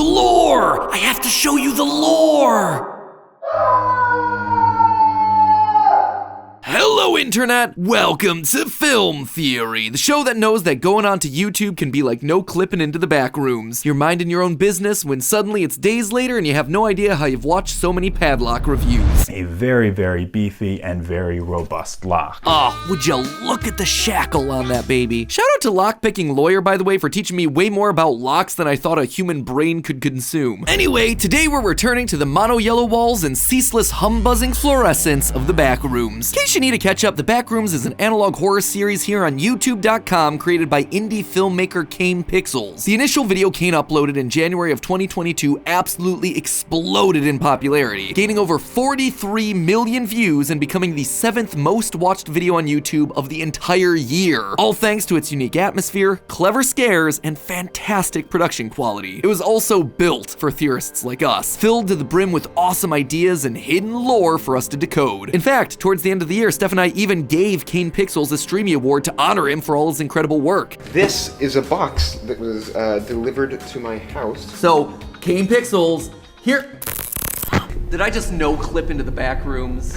The lore! I have to show you the lore! Hello, Internet! Welcome to Film Theory, the show that knows that going onto YouTube can be like no clipping into the back rooms. You're minding your own business when suddenly it's days later and you have no idea how you've watched so many padlock reviews. A very, very beefy and very robust lock. Oh, would you look at the shackle on that baby. Shout out to Lockpicking Lawyer, by the way, for teaching me way more about locks than I thought a human brain could consume. Anyway, today we're returning to the mono yellow walls and ceaseless hum-buzzing fluorescence of the back rooms. In case you need to catch up, the Backrooms is an analog horror series here on YouTube.com created by indie filmmaker Caiterpillart. The initial video Cain uploaded in January of 2022 absolutely exploded in popularity, gaining over 43 million views and becoming the 7th most watched video on YouTube of the entire year, all thanks to its unique atmosphere, clever scares, and fantastic production quality. It was also built for theorists like us, filled to the brim with awesome ideas and hidden lore for us to decode. In fact, towards the end of the year, Steph and I even gave Caiterpillart a Streamy Award to honor him for all his incredible work. This is a box that was delivered to my house. So, Caiterpillart, here. Did I just no clip into the back rooms?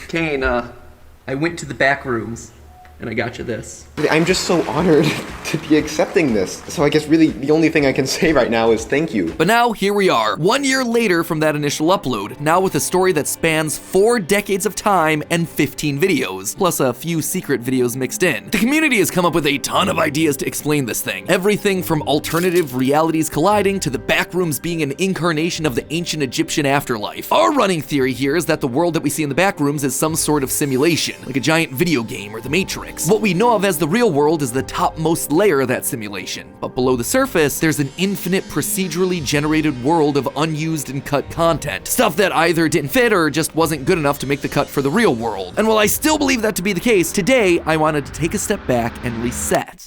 Cain, I went to the back rooms and I got you this. I'm just so honored to be accepting this. So I guess really the only thing I can say right now is thank you. But now, here we are, 1 year later from that initial upload, now with a story that spans 4 decades of time and 15 videos, plus a few secret videos mixed in. The community has come up with a ton of ideas to explain this thing. Everything from alternative realities colliding to the backrooms being an incarnation of the ancient Egyptian afterlife. Our running theory here is that the world that we see in the backrooms is some sort of simulation, like a giant video game or the Matrix. What we know of as the real world is the topmost layer of that simulation, but below the surface, there's an infinite procedurally generated world of unused and cut content. Stuff that either didn't fit or just wasn't good enough to make the cut for the real world. And while I still believe that to be the case, today I wanted to take a step back and reset.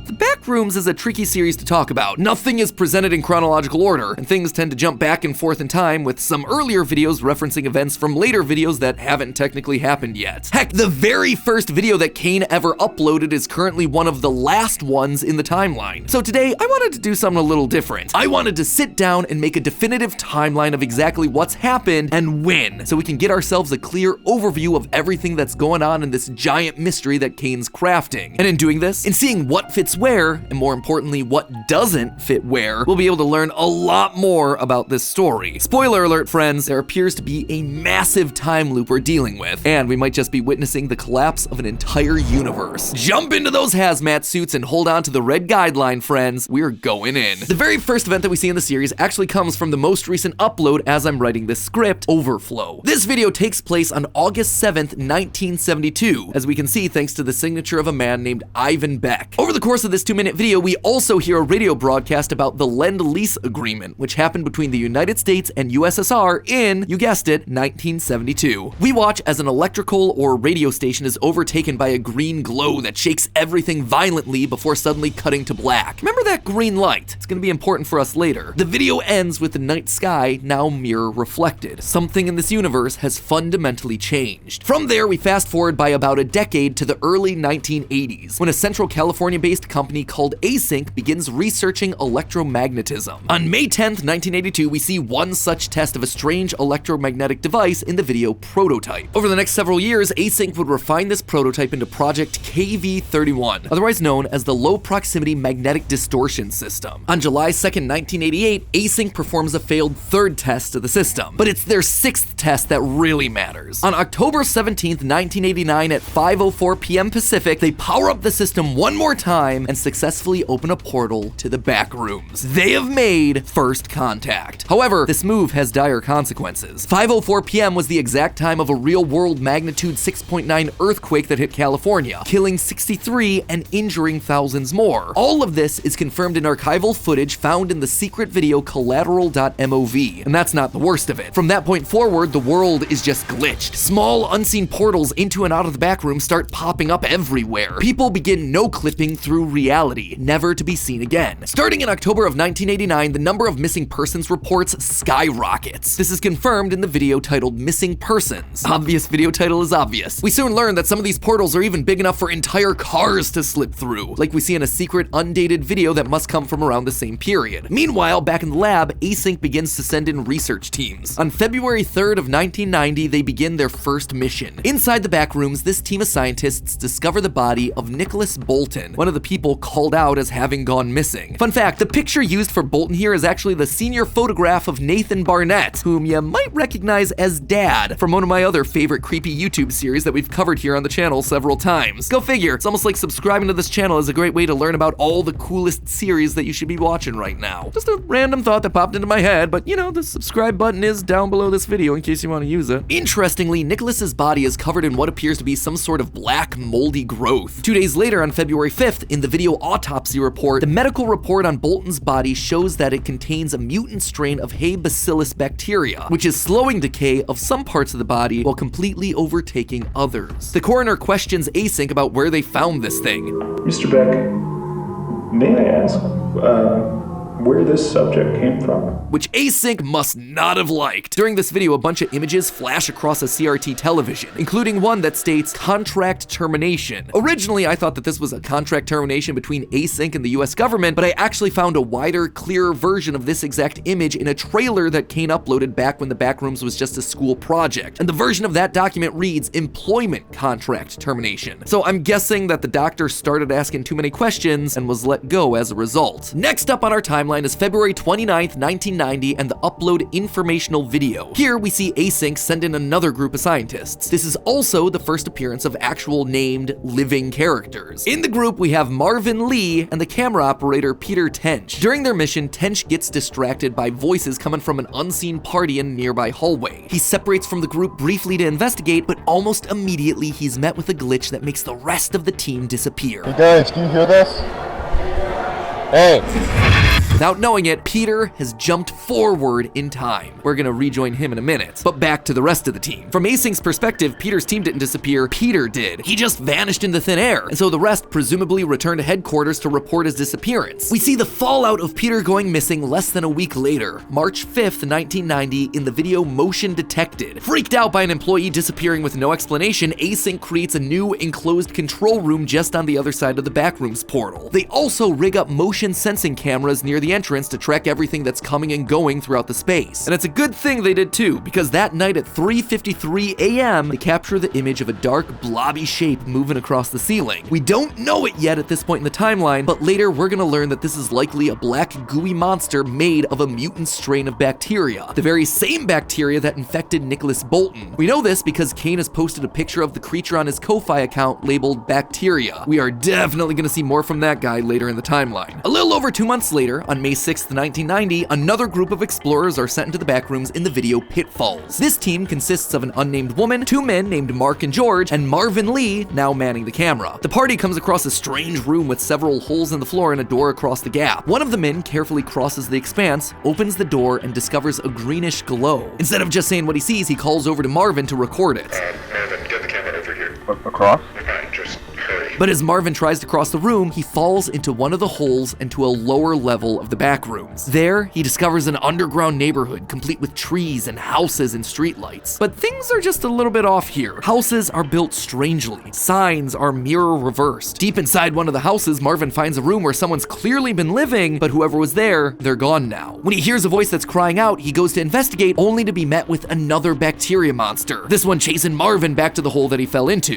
The Backrooms is a tricky series to talk about. Nothing is presented in chronological order, and things tend to jump back and forth in time, with some earlier videos referencing events from later videos that haven't technically happened yet. Heck, the very first video that Cain ever uploaded is currently one of the last ones in the timeline. So today, I wanted to do something a little different. I wanted to sit down and make a definitive timeline of exactly what's happened and when, so we can get ourselves a clear overview of everything that's going on in this giant mystery that Cain's crafting. And in doing this, in seeing what fits where, and more importantly, what doesn't fit where, we'll be able to learn a lot more about this story. Spoiler alert, friends, there appears to be a massive time loop we're dealing with, and we might just be witnessing the collapse of an entire universe. Jump into those hazmat suits and hold on to the red guideline, friends. We're going in. The very first event that we see in the series actually comes from the most recent upload as I'm writing this script, Overflow. This video takes place on August 7th, 1972, as we can see thanks to the signature of a man named Ivan Beck. Over the course of this 2-minute video, we also hear a radio broadcast about the Lend-Lease Agreement, which happened between the United States and USSR in, you guessed it, 1972. We watch as an electrical or radio station is overtaken by a green glow that shakes everything violently before suddenly cutting to black. Remember that green light? It's gonna be important for us later. The video ends with the night sky now mirror reflected. Something in this universe has fundamentally changed. From there, we fast forward by about a decade to the early 1980s, when a Central California-based company called Async begins researching electromagnetism. On May 10th, 1982, we see one such test of a strange electromagnetic device in the video Prototype. Over the next several years, Async would refine this prototype into Project KV-31, otherwise known as the Low Proximity Magnetic Distortion System. On July 2nd, 1988, Async performs a failed 3rd test of the system, but it's their 6th test that really matters. On October 17th, 1989 at 5:04 p.m. Pacific, they power up the system one more time and successfully open a portal to the Backrooms. They have made first contact. However, this move has dire consequences. 5:04 p.m. was the exact time of a real-world magnitude 6.9 earthquake that hit California, killing 63 and injuring thousands more. All of this is confirmed in archival footage found in the secret video collateral.mov, and that's not the worst of it. From that point forward, the world is just glitched. Small, unseen portals into and out of the backroom start popping up everywhere. People begin no-clipping through reality, never to be seen again. Starting in October of 1989, the number of missing persons reports skyrockets. This is confirmed in the video titled Missing Persons. Obvious video title is obvious. We soon learn that some of these portals are even big enough for entire cars to slip through, like we see in a secret undated video that must come from around the same period. Meanwhile, back in the lab, Async begins to send in research teams. On February 3rd of 1990, they begin their first mission. Inside the backrooms, this team of scientists discover the body of Nicholas Bolton, one of the people called out as having gone missing. Fun fact, the picture used for Bolton here is actually the senior photograph of Nathan Barnett, whom you might recognize as Dad from one of my other favorite creepy YouTube series that we've covered here on the channel several times. Go figure, it's almost like subscribing to this channel is a great way to learn about all the coolest series that you should be watching right now. Just a random thought that popped into my head, but you know, the subscribe button is down below this video in case you want to use it. Interestingly, Nicholas's body is covered in what appears to be some sort of black moldy growth. 2 days later, on February 5th, in the video autopsy report, the medical report on Bolton's body shows that it contains a mutant strain of Bacillus bacteria, which is slowing decay of some parts of the body while completely overtaking others. The coroner questions Async about where they found this thing. Mr. Beck, may I ask where this subject came from? Which Async must not have liked. During this video, a bunch of images flash across a CRT television, including one that states contract termination. Originally, I thought that this was a contract termination between Async and the US government, but I actually found a wider, clearer version of this exact image in a trailer that Koen uploaded back when the Backrooms was just a school project. And the version of that document reads employment contract termination. So I'm guessing that the doctor started asking too many questions and was let go as a result. Next up on our timeline is February 29th, 1990, and the upload informational video. Here we see Async send in another group of scientists. This is also the first appearance of actual named living characters. In the group, we have Marvin Lee and the camera operator Peter Tench. During their mission, Tench gets distracted by voices coming from an unseen party in a nearby hallway. He separates from the group briefly to investigate, but almost immediately he's met with a glitch that makes the rest of the team disappear. Hey guys, can you hear this? Hey! Without knowing it, Peter has jumped forward in time. We're gonna rejoin him in a minute, but back to the rest of the team. From Async's perspective, Peter's team didn't disappear, Peter did. He just vanished into thin air, and so the rest presumably returned to headquarters to report his disappearance. We see the fallout of Peter going missing less than a week later, March 5th, 1990, in the video Motion Detected. Freaked out by an employee disappearing with no explanation, Async creates a new enclosed control room just on the other side of the Backrooms portal. They also rig up motion sensing cameras near the entrance to track everything that's coming and going throughout the space. And it's a good thing they did too, because that night at 3:53 a.m., they capture the image of a dark, blobby shape moving across the ceiling. We don't know it yet at this point in the timeline, but later we're gonna learn that this is likely a black, gooey monster made of a mutant strain of bacteria, the very same bacteria that infected Nicholas Bolton. We know this because Koen has posted a picture of the creature on his Ko-Fi account labeled Bacteria. We are definitely gonna see more from that guy later in the timeline. A little over 2 months later, on May 6th, 1990, another group of explorers are sent into the backrooms in the video Pitfalls. This team consists of an unnamed woman, 2 men named Mark and George, and Marvin Lee, now manning the camera. The party comes across a strange room with several holes in the floor and a door across the gap. One of the men carefully crosses the expanse, opens the door, and discovers a greenish glow. Instead of just saying what he sees, he calls over to Marvin to record it. Marvin, get the camera over here. Across? Okay, just hurry. But as Marvin tries to cross the room, he falls into one of the holes and to a lower level of the backrooms. There, he discovers an underground neighborhood complete with trees and houses and streetlights. But things are just a little bit off here. Houses are built strangely. Signs are mirror reversed. Deep inside one of the houses, Marvin finds a room where someone's clearly been living, but whoever was there, they're gone now. When he hears a voice that's crying out, he goes to investigate, only to be met with another bacteria monster. This one chasing Marvin back to the hole that he fell into.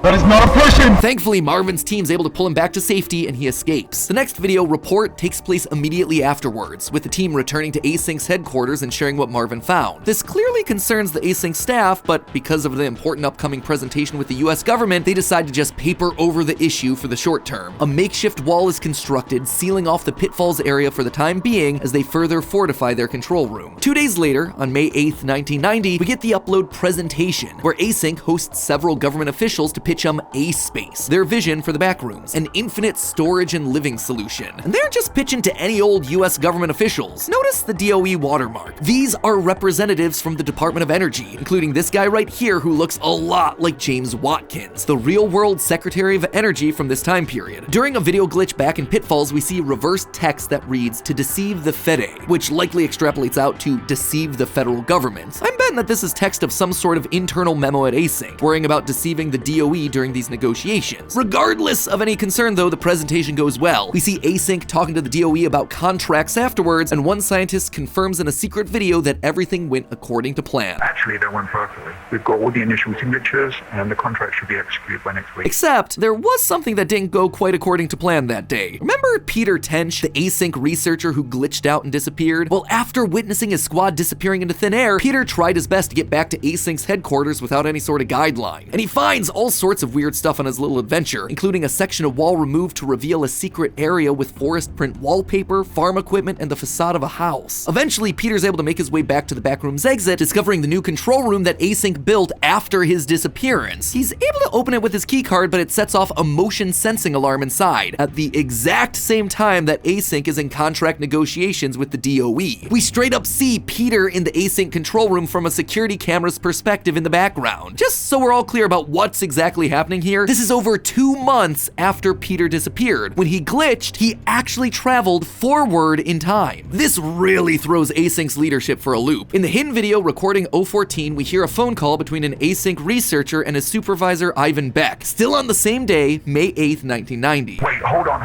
That is not a person! Thankfully, Marvin's team's able to pull him back to safety and he escapes. The next video report takes place immediately afterwards, with the team returning to Async's headquarters and sharing what Marvin found. This clearly concerns the Async staff, but because of the important upcoming presentation with the US government, they decide to just paper over the issue for the short term. A makeshift wall is constructed, sealing off the Pitfalls area for the time being as they further fortify their control room. 2 days later, on May 8th, 1990, we get the upload presentation, where Async hosts several government officials officials to pitch them A-Space, their vision for the backrooms, an infinite storage and living solution. And they're just pitching to any old US government officials. Notice the DOE watermark. These are representatives from the Department of Energy, including this guy right here who looks a lot like James Watkins, the real-world Secretary of Energy from this time period. During a video glitch back in Pitfalls, we see reverse text that reads, "to deceive the Fede," which likely extrapolates out to deceive the federal government. I'm betting that this is text of some sort of internal memo at Async, worrying about deceiving the DOE during these negotiations. Regardless of any concern though, the presentation goes well. We see Async talking to the DOE about contracts afterwards, and one scientist confirms in a secret video that everything went according to plan. Actually, that went perfectly. We've got all the initial signatures, and the contract should be executed by next week. Except, there was something that didn't go quite according to plan that day. Remember Peter Tench, the Async researcher who glitched out and disappeared? Well, after witnessing his squad disappearing into thin air, Peter tried his best to get back to Async's headquarters without any sort of guideline. And he finds all sorts of weird stuff on his little adventure, including a section of wall removed to reveal a secret area with Forrest print wallpaper, farm equipment, and the facade of a house. Eventually, Peter's able to make his way back to the backroom's exit, discovering the new control room that Async built after his disappearance. He's able to open it with his keycard, but it sets off a motion sensing alarm inside at the exact same time that Async is in contract negotiations with the DOE. We straight up see Peter in the Async control room from a security camera's perspective in the background. Just so we're all clear about what's exactly happening here, this is over 2 months after Peter disappeared. When he glitched, he actually traveled forward in time. This really throws Async's leadership for a loop. In the hidden video recording 014, we hear a phone call between an Async researcher and his supervisor Ivan Beck, still on the same day, May 8th, 1990. Wait, hold on.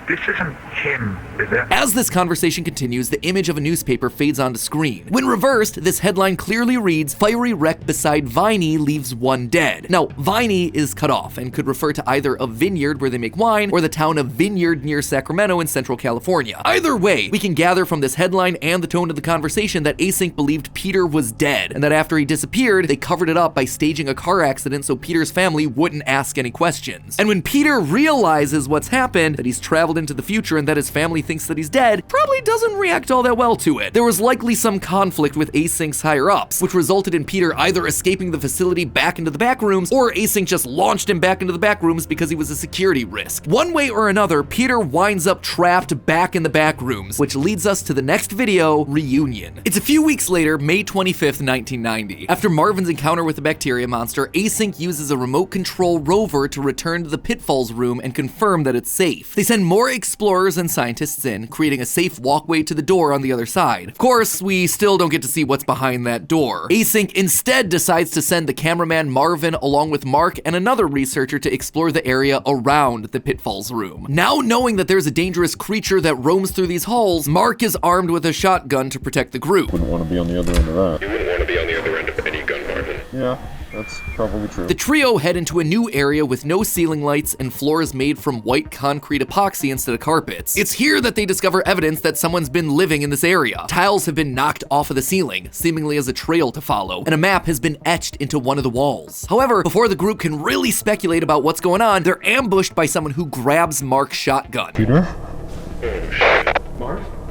This isn't him, is it? As this conversation continues, the image of a newspaper fades onto screen. When reversed, this headline clearly reads, "Fiery wreck beside Viney leaves one dead." Now, Viney is cut off and could refer to either a vineyard where they make wine or the town of Vineyard near Sacramento in Central California. Either way, we can gather from this headline and the tone of the conversation that Async believed Peter was dead, and that after he disappeared, they covered it up by staging a car accident so Peter's family wouldn't ask any questions. And when Peter realizes what's happened, that he's traveled into the future and that his family thinks that he's dead, probably doesn't react all that well to it. There was likely some conflict with Async's higher-ups, which resulted in Peter either escaping the facility back into the backrooms, or Async just launched him back into the backrooms because he was a security risk. One way or another, Peter winds up trapped back in the backrooms, which leads us to the next video, Reunion. It's a few weeks later, May 25th, 1990. After Marvin's encounter with the bacteria monster, Async uses a remote control rover to return to the Pitfalls room and confirm that it's safe. They send more explorers and scientists in, creating a safe walkway to the door on the other side. Of course, we still don't get to see what's behind that door. Async instead decides to send the cameraman Marvin along with Mark and another researcher to explore the area around the Pitfalls room. Now knowing that there's a dangerous creature that roams through these halls, Mark is armed with a shotgun to protect the group. Wouldn't want to be on the other end of that. You wouldn't want to be on the other end of any gun, Marvin. Yeah, that's probably true. The trio head into a new area with no ceiling lights and floors made from white concrete epoxy instead of carpets. It's here that they discover evidence that someone's been living in this area. Tiles have been knocked off of the ceiling, seemingly as a trail to follow, and a map has been etched into one of the walls. However, before the group can really speculate about what's going on, they're ambushed by someone who grabs Mark's shotgun. Peter?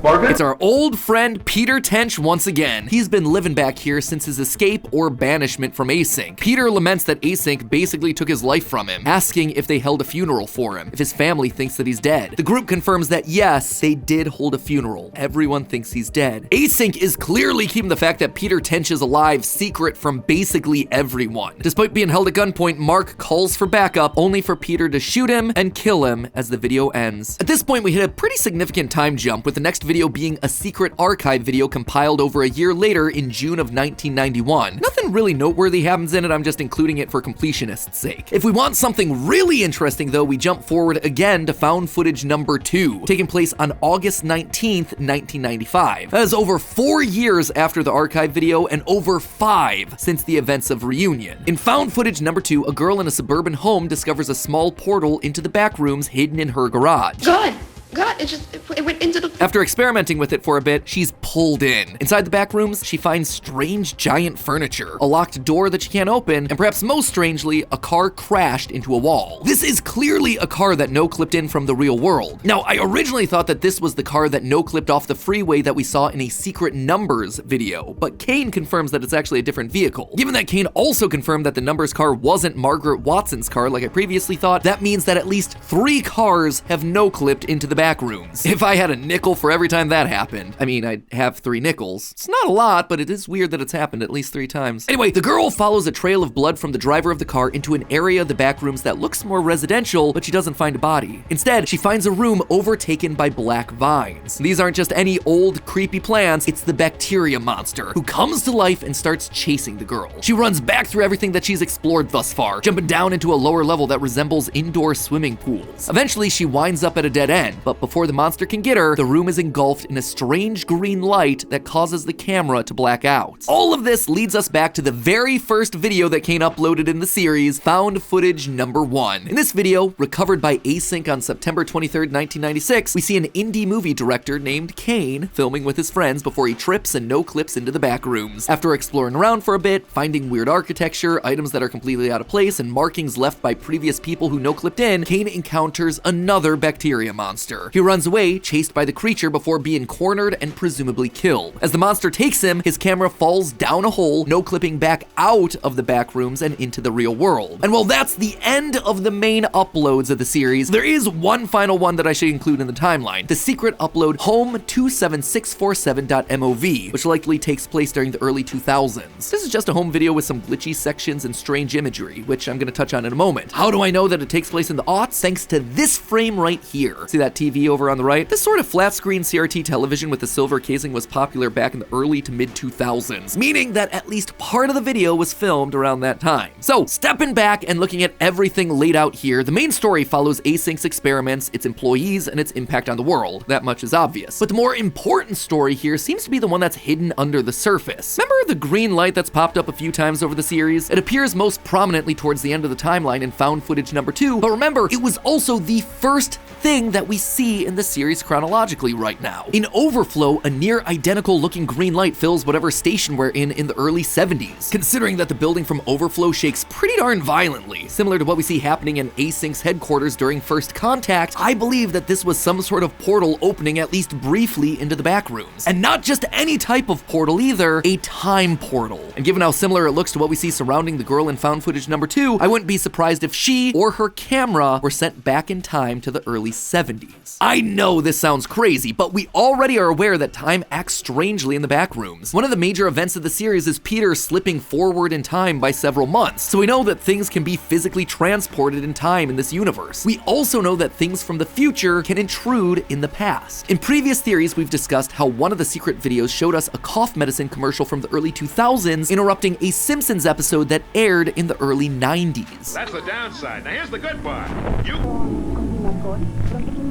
Marvin? It's our old friend Peter Tench once again. He's been living back here since his escape or banishment from Async. Peter laments that Async basically took his life from him, asking if they held a funeral for him, if his family thinks that he's dead. The group confirms that yes, they did hold a funeral. Everyone thinks he's dead. Async is clearly keeping the fact that Peter Tench is alive secret from basically everyone. Despite being held at gunpoint, Mark calls for backup, only for Peter to shoot him and kill him as the video ends. At this point, we hit a pretty significant time jump, with the next video being a secret archive video compiled over a year later in June of 1991. Nothing really noteworthy happens in it, I'm just including it for completionist's sake. If we want something really interesting though, we jump forward again to found footage number 2, taking place on August 19th, 1995. That is over 4 years after the archive video and over 5 since the events of Reunion. In found footage number 2, a girl in a suburban home discovers a small portal into the backrooms hidden in her garage. Good. God, it went into the... After experimenting with it for a bit, she's pulled in. Inside the back rooms, she finds strange giant furniture, a locked door that she can't open, and perhaps most strangely, a car crashed into a wall. This is clearly a car that no-clipped in from the real world. Now, I originally thought that this was the car that no-clipped off the freeway that we saw in a Secret Numbers video, but Koen confirms that it's actually a different vehicle. Given that Koen also confirmed that the Numbers car wasn't Margaret Watson's car like I previously thought, that means that at least 3 cars have no-clipped into the back rooms. If I had a nickel for every time that happened, I mean, I'd have 3 nickels. It's not a lot, but it is weird that it's happened at least 3 times. Anyway, the girl follows a trail of blood from the driver of the car into an area of the back rooms that looks more residential, but she doesn't find a body. Instead, she finds a room overtaken by black vines. These aren't just any old, creepy plants, it's the bacteria monster, who comes to life and starts chasing the girl. She runs back through everything that she's explored thus far, jumping down into a lower level that resembles indoor swimming pools. Eventually, she winds up at a dead end, but before the monster can get her, the room is engulfed in a strange green light that causes the camera to black out. All of this leads us back to the very first video that Koen uploaded in the series, found footage number 1. In this video, recovered by Async on September 23rd, 1996, we see an indie movie director named Koen filming with his friends before he trips and no-clips into the back rooms. After exploring around for a bit, finding weird architecture, items that are completely out of place, and markings left by previous people who no-clipped in, Koen encounters another bacteria monster. He runs away, chased by the creature before being cornered and presumably killed. As the monster takes him, his camera falls down a hole, no-clipping back out of the back rooms and into the real world. And while that's the end of the main uploads of the series, there is one final one that I should include in the timeline, the secret upload home27647.mov, which likely takes place during the early 2000s. This is just a home video with some glitchy sections and strange imagery, which I'm gonna touch on in a moment. How do I know that it takes place in the aughts? Thanks to this frame right here. See that TV over on the right? This sort of flat screen CRT television with the silver casing was popular back in the early to mid 2000s, meaning that at least part of the video was filmed around that time. So, stepping back and looking at everything laid out here, the main story follows Async's experiments, its employees, and its impact on the world. That much is obvious. But the more important story here seems to be the one that's hidden under the surface. Remember the green light that's popped up a few times over the series? It appears most prominently towards the end of the timeline in found footage number 2, but remember, it was also the first thing that we see in the series chronologically right now. In Overflow, a near identical looking green light fills whatever station we're in the early 70s. Considering that the building from Overflow shakes pretty darn violently, similar to what we see happening in Async's headquarters during First Contact, I believe that this was some sort of portal opening at least briefly into the back rooms. And not just any type of portal either, a time portal. And given how similar it looks to what we see surrounding the girl in found footage number 2, I wouldn't be surprised if she or her camera were sent back in time to the early 70s. I know this sounds crazy, but we already are aware that time acts strangely in the back rooms. One of the major events of the series is Peter slipping forward in time by several months, so we know that things can be physically transported in time in this universe. We also know that things from the future can intrude in the past. In previous theories, we've discussed how one of the secret videos showed us a cough medicine commercial from the early 2000s interrupting a Simpsons episode that aired in the early 90s. That's the downside. Now here's the good part.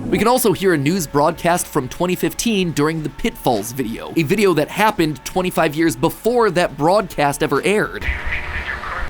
We can also hear a news broadcast from 2015 during the Pitfalls video, a video that happened 25 years before that broadcast ever aired.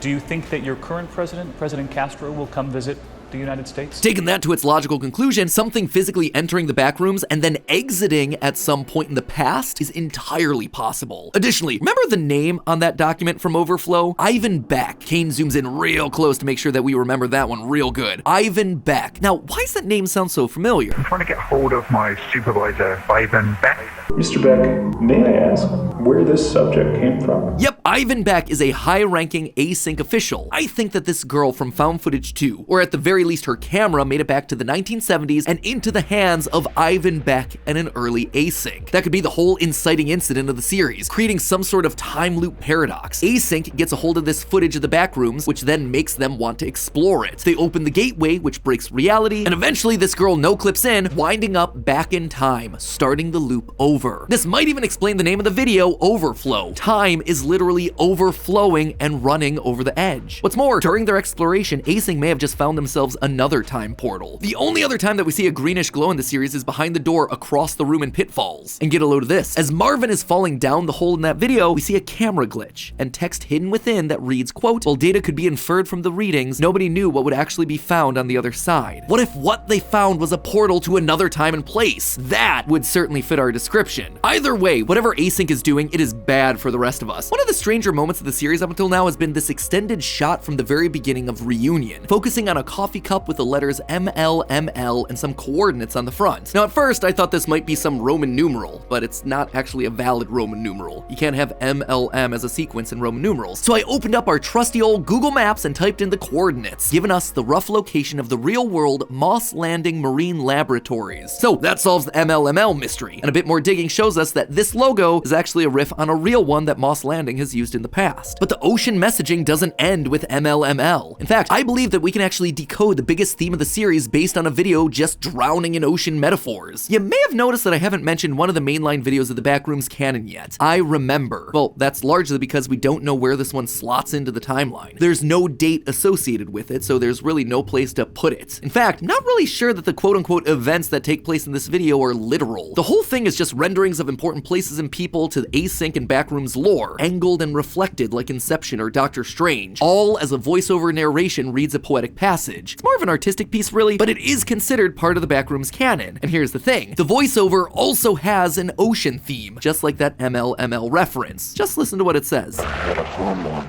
Do you think that your current president, President Castro, will come visit the United States? Taking that to its logical conclusion, something physically entering the back rooms and then exiting at some point in the past is entirely possible. Additionally, remember the name on that document from Overflow? Ivan Beck. Koen zooms in real close to make sure that we remember that one real good. Ivan Beck. Now, why does that name sound so familiar? I'm trying to get hold of my supervisor, Ivan Beck. Mr. Beck, may I ask where this subject came from? Yep, Ivan Beck is a high-ranking Async official. I think that this girl from found footage 2, or at the very least her camera, made it back to the 1970s and into the hands of Ivan Beck and an early Async. That could be the whole inciting incident of the series, creating some sort of time loop paradox. Async gets a hold of this footage of the back rooms, which then makes them want to explore it. They open the gateway, which breaks reality, and eventually this girl no-clips in, winding up back in time, starting the loop over. This might even explain the name of the video, Overflow. Time is literally literally overflowing and running over the edge. What's more, during their exploration, Async may have just found themselves another time portal. The only other time that we see a greenish glow in the series is behind the door across the room in Pitfalls. And get a load of this. As Marvin is falling down the hole in that video, we see a camera glitch and text hidden within that reads, quote, "While data could be inferred from the readings, nobody knew what would actually be found on the other side." What if what they found was a portal to another time and place? That would certainly fit our description. Either way, whatever Async is doing, it is bad for the rest of us. One of the stranger moments of the series up until now has been this extended shot from the very beginning of Reunion, focusing on a coffee cup with the letters MLML and some coordinates on the front. Now at first, I thought this might be some Roman numeral, but it's not actually a valid Roman numeral. You can't have MLM as a sequence in Roman numerals. So I opened up our trusty old Google Maps and typed in the coordinates, giving us the rough location of the real-world Moss Landing Marine Laboratories. So that solves the MLML mystery, and a bit more digging shows us that this logo is actually a riff on a real one that Moss Landing has used in the past. But the ocean messaging doesn't end with MLML. In fact, I believe that we can actually decode the biggest theme of the series based on a video just drowning in ocean metaphors. You may have noticed that I haven't mentioned one of the mainline videos of the Backrooms canon yet. I Remember. Well, that's largely because we don't know where this one slots into the timeline. There's no date associated with it, so there's really no place to put it. In fact, I'm not really sure that the quote-unquote events that take place in this video are literal. The whole thing is just renderings of important places and people to the Async and Backrooms lore, angled and reflected like Inception or Doctor Strange, all as a voiceover narration reads a poetic passage. It's more of an artistic piece really, but it is considered part of the Backrooms canon. And here's the thing, the voiceover also has an ocean theme, just like that MLML reference. Just listen to what it says. I had a home once,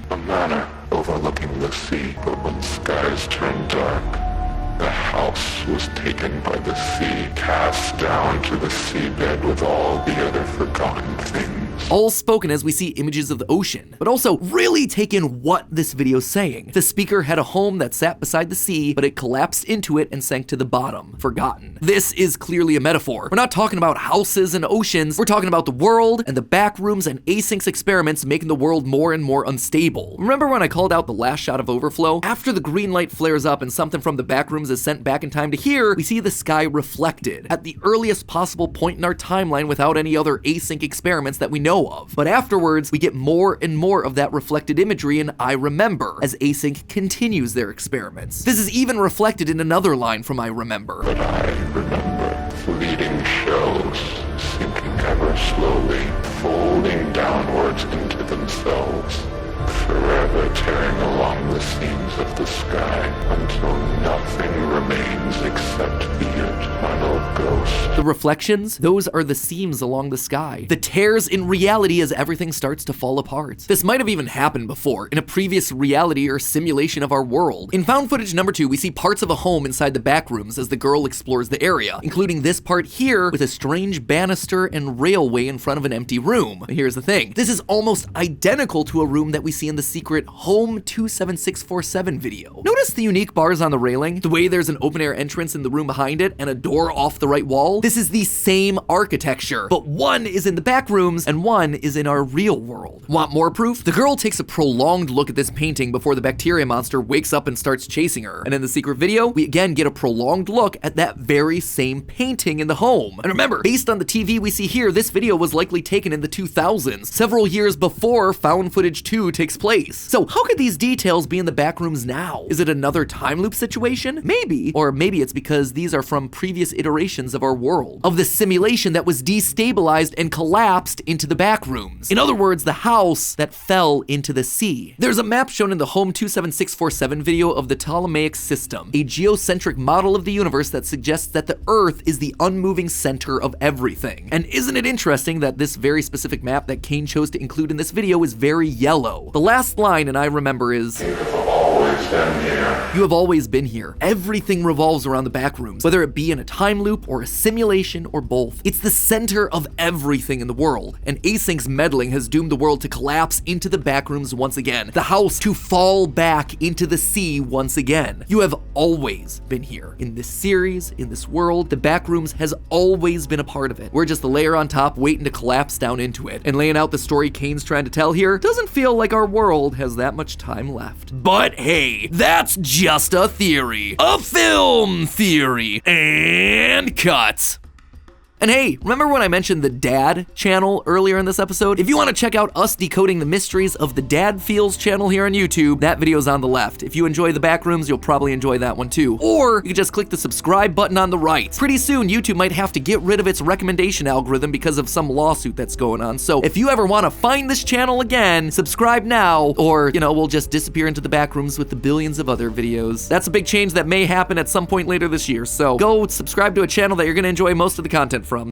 a manor overlooking the sea, but when skies turned dark, the house was taken by the sea, cast down to the seabed with all the other forgotten things. All spoken as we see images of the ocean, but also really take in what this video's saying. The speaker had a home that sat beside the sea, but it collapsed into it and sank to the bottom, forgotten. This is clearly a metaphor. We're not talking about houses and oceans, we're talking about the world and the Backrooms and Async's experiments making the world more and more unstable. Remember when I called out the last shot of Overflow? After the green light flares up and something from the Backrooms is sent back in time to here, we see the sky reflected at the earliest possible point in our timeline without any other Async experiments that we know of. But afterwards, we get more and more of that reflected imagery in I Remember as Async continues their experiments. This is even reflected in another line from I Remember. But I remember fleeting shells sinking ever slowly, folding downwards into themselves, forever tearing along the seams of the sky until nothing remains except the eternal ghost. The reflections, those are the seams along the sky. The tears in reality as everything starts to fall apart. This might have even happened before, in a previous reality or simulation of our world. In found footage number 2, we see parts of a home inside the Backrooms as the girl explores the area, including this part here with a strange banister and railway in front of an empty room. But here's the thing, this is almost identical to a room that we see in the secret Home 27647 video. Notice the unique bars on the railing? The way there's an open air entrance in the room behind it and a door off the right wall? This is the same architecture, but one is in the Backrooms and one is in our real world. Want more proof? The girl takes a prolonged look at this painting before the bacteria monster wakes up and starts chasing her. And in the secret video, we again get a prolonged look at that very same painting in the home. And remember, based on the TV we see here, this video was likely taken in the 2000s, several years before found footage 2 takes place. So how could these details be in the Backrooms now? Is it another time loop situation? Maybe. Or maybe it's because these are from previous iterations of our world, of the simulation that was destabilized and collapsed into the Backrooms. In other words, the house that fell into the sea. There's a map shown in the Home 27647 video of the Ptolemaic system, a geocentric model of the universe that suggests that the Earth is the unmoving center of everything. And isn't it interesting that this very specific map that Kane chose to include in this video is very yellow? The last line in I Remember is, You have always been here. You have always been here. Everything revolves around the Backrooms, whether it be in a time loop or a simulation or both. It's the center of everything in the world, and Async's meddling has doomed the world to collapse into the Backrooms once again, the house to fall back into the sea once again. You have always been here. In this series, in this world, the Backrooms has always been a part of it. We're just the layer on top waiting to collapse down into it, and laying out the story Kane's trying to tell here doesn't feel like our world has that much time left. But hey, that's just a theory. A film theory. And cut. And hey, remember when I mentioned the Dad channel earlier in this episode? If you want to check out us decoding the mysteries of the Dad Feels channel here on YouTube, that video's on the left. If you enjoy the Backrooms, you'll probably enjoy that one too. Or you can just click the subscribe button on the right. Pretty soon, YouTube might have to get rid of its recommendation algorithm because of some lawsuit that's going on. So if you ever want to find this channel again, subscribe now, or, we'll just disappear into the Backrooms with the billions of other videos. That's a big change that may happen at some point later this year. So go subscribe to a channel that you're going to enjoy most of the content